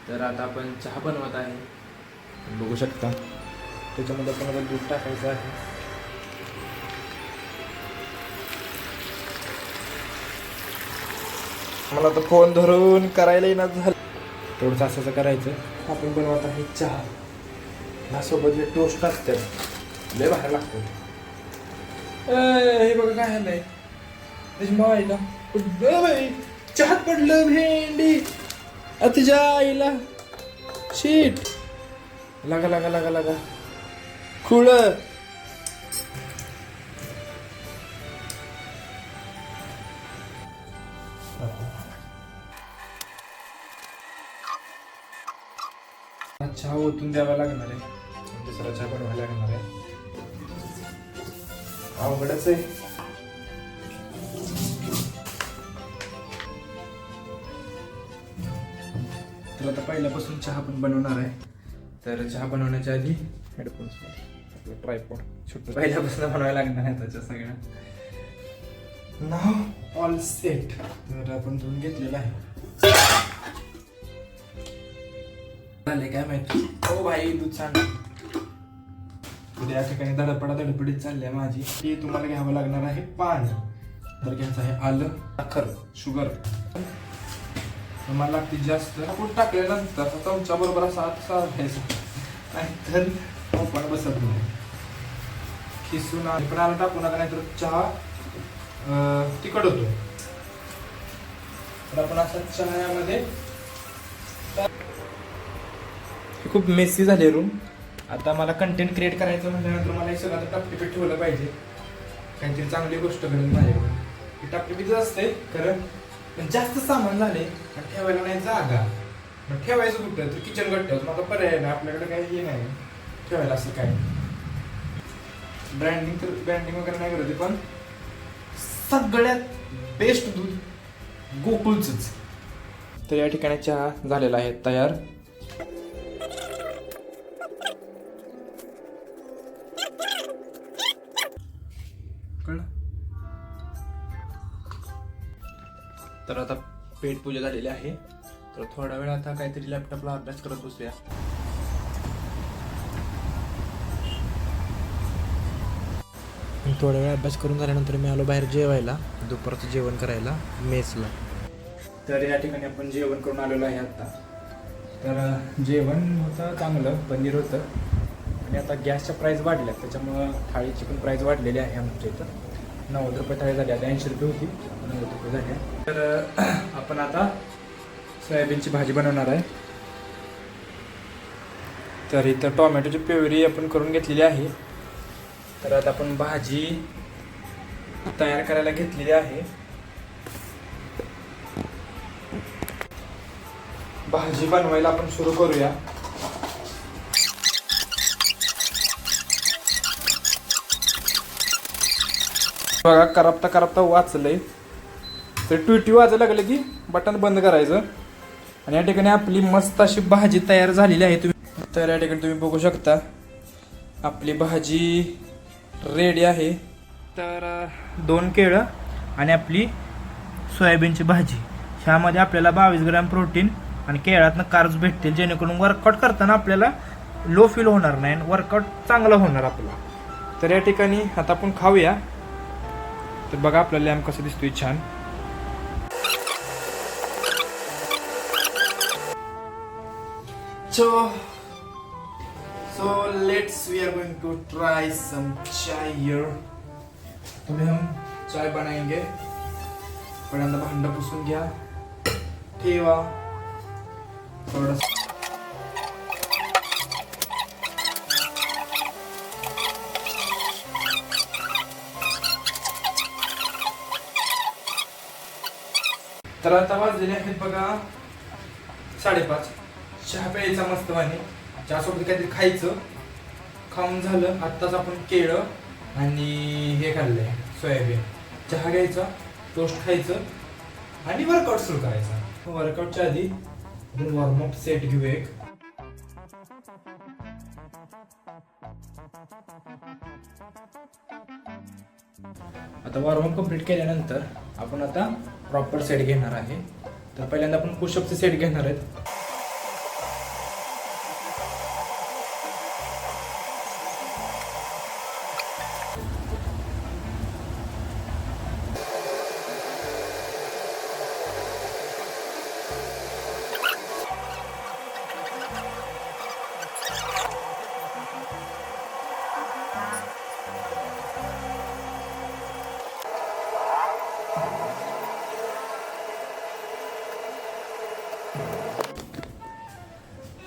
तर आता आपण चहा बनवत आहे, बघू शकता. त्याच्यामध्ये आपण आता दूध टाकायचं आहे. मला तर फोन धरून करायला येणार झालं. थोडंसं असं करायचं. आपण बनवत आहे चहा. ह्यासोबत जे टोस्ट असते लय बाहेर लागतं. हे बघा काय झालंय त्याची माईला चहात पडलं भेंडी. तुझ्या आईला शीट लागा लागा लागा लागा खुळ. चहा ओतून द्यावा लागणार आहे, दुसरा चहा बनवायला लागणार आहे. अवघडच आहे. तर आता पहिल्यापासून चहा पण बनवणार आहे. तर चहा बनवण्याच्या आधी हेडफोन्स ट्रायपॉड छोटं पहिल्यापासून बनवायला लागणार आहे. त्याच्या सगळ्या नाव ऑल सेट. तर आपण धुवून घेतलेला आहे. झाले काय माहिती. हो भाई दूध सांग. या ठिकाणी धडपडीत चालली आहे माझी. ही तुम्हाला घ्यावं लागणार आहे पाणी. तर घ्यायचं आहे आलं, साखर, शुगर. तुम्हाला लागते जास्त आपण टाकल्यानंतर चमचा बरोबर असा घ्यायचा, नाहीतर आपण बसत नाही. खिसून पण आलं टाकून नका, नाहीतर चहा तिखट होतो. तर आपण असं चहामध्ये खूप मेसी झाले रूम. आता मला कंटेंट क्रिएट करायचं म्हटल्यानंतर मला हे सगळं टापटिपीत ठेवलं पाहिजे. काहीतरी चांगली गोष्ट करेल माझ्याकडे. टापटिपीच असते खरं, पण जास्त सामान झाले आणि ठेवायला नाही जागा. मग ठेवायचं कुठं तर किचन गट्ट्यावर. मग पर्याय नाही आपल्याकडे काही हे नाही ठेवायला असं काय. ब्रँडिंग वगैरे नाही करत, पण सगळ्यात बेस्ट दूध गोकुळचंच. तर या ठिकाणी चहा झालेला आहे तयार. तर आता पेट पूजा झालेली आहे. तर थोडा वेळ आता काहीतरी लॅपटॉपला अभ्यास करत बसूया. थोडा वेळ अभ्यास करून झाल्यानंतर मी आलो बाहेर जेवायला, दुपारचं जेवण करायला मेसला. तर या ठिकाणी आपण जेवण करून आलेलो आहे आता. तर जेवण होतं चांगलं, पनीर होतं. आणि आता गॅसच्या प्राईस वाढल्या, त्याच्यामुळं थाळीची पण प्राईस वाढलेली आहे आमच्या इथं. 90 रुपये थाळी झाली, आता 80 रुपये होती, 90 रुपये झाल्या. तर आपण आता सोयाबीनची भाजी बनवणार आहे. तर इथं टोमॅटोची प्युरी आपण करून घेतलेली आहे. तर आता आपण भाजी तयार करायला घेतलेली आहे. भाजी बनवायला आपण सुरू करूया. बघा करपता वाचलंय. तर ट्विटी वाजायला लागलं की बटन बंद करायचं. आणि या ठिकाणी आपली मस्त अशी भाजी तयार झालेली आहे. तर या ठिकाणी तुम्ही बघू शकता आपली भाजी रेडी आहे. तर 2 केळं आणि आपली सोयाबीनची भाजी. ह्यामध्ये आपल्याला 22 ग्रॅम प्रोटीन आणि केळातनं कार्ब्स भेटतील, जेणेकरून वर्कआउट करताना आपल्याला लो फील होणार नाही आणि वर्कआउट चांगलं होणार आपला. तर या ठिकाणी आता आपण खाऊया. तर बघा आपला लॅम्प कसं दिसतोय छान. So let's we are going to try some chai here. तो हम चाय बनाएंगे. पहिल्यांदा भांड पुसून घ्या, ठेवा थोडं. तर आता वाजलेले आहेत बघा 5:30. चहा प्यायचा मस्त पाणी. चहासोबत काहीतरी खायचं. खाऊन झालं आत्ताच आपण केळं आणि हे खाल्लंय सोयाबीन. चहा घ्यायचा, टोस्ट खायचं आणि वर्कआउट सुरू करायचा. वर्कआउटच्या आधी आपण वॉर्मअप सेट घेऊ एक. आता वॉर्मअप कंप्लीट केल्यानंतर आपण आता प्रॉपर सेट घेणार आहे. तर पहिल्यांदा आपण पुशअपचे सेट घेणार आहेत.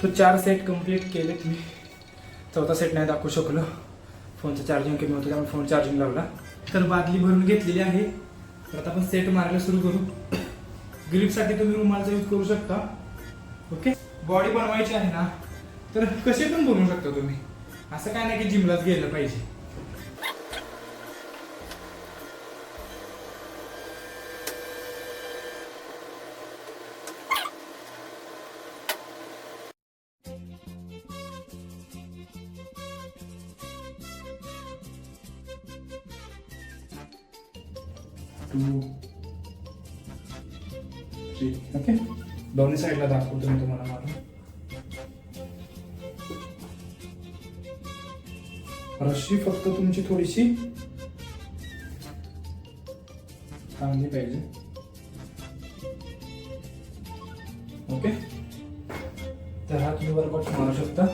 तो 4 सेट कंप्लीट केलेत मी. चौथा सेट नाही दाखवू शकलो, फोनचं चार्जिंग कमी होतं त्यामुळे फोन चार्जिंग लावला. तर बादली भरून घेतलेली आहे. तर आता आपण सेट मारायला सुरू करू. ग्रिपसाठी तुम्ही रुमालचा यूज करू शकता. ओके, बॉडी बनवायची आहे ना तर कसे पण बनवू शकता तुम्ही, असं काय नाही की जिमलाच गेलं पाहिजे. ओके, दोन्ही साईडला दाखवतो मी तुम्हाला मारून. रशी फक्त तुमची थोडीशी चांगली पाहिजे. ओके, तर हा तुम्ही वर्कआउट मारू शकता.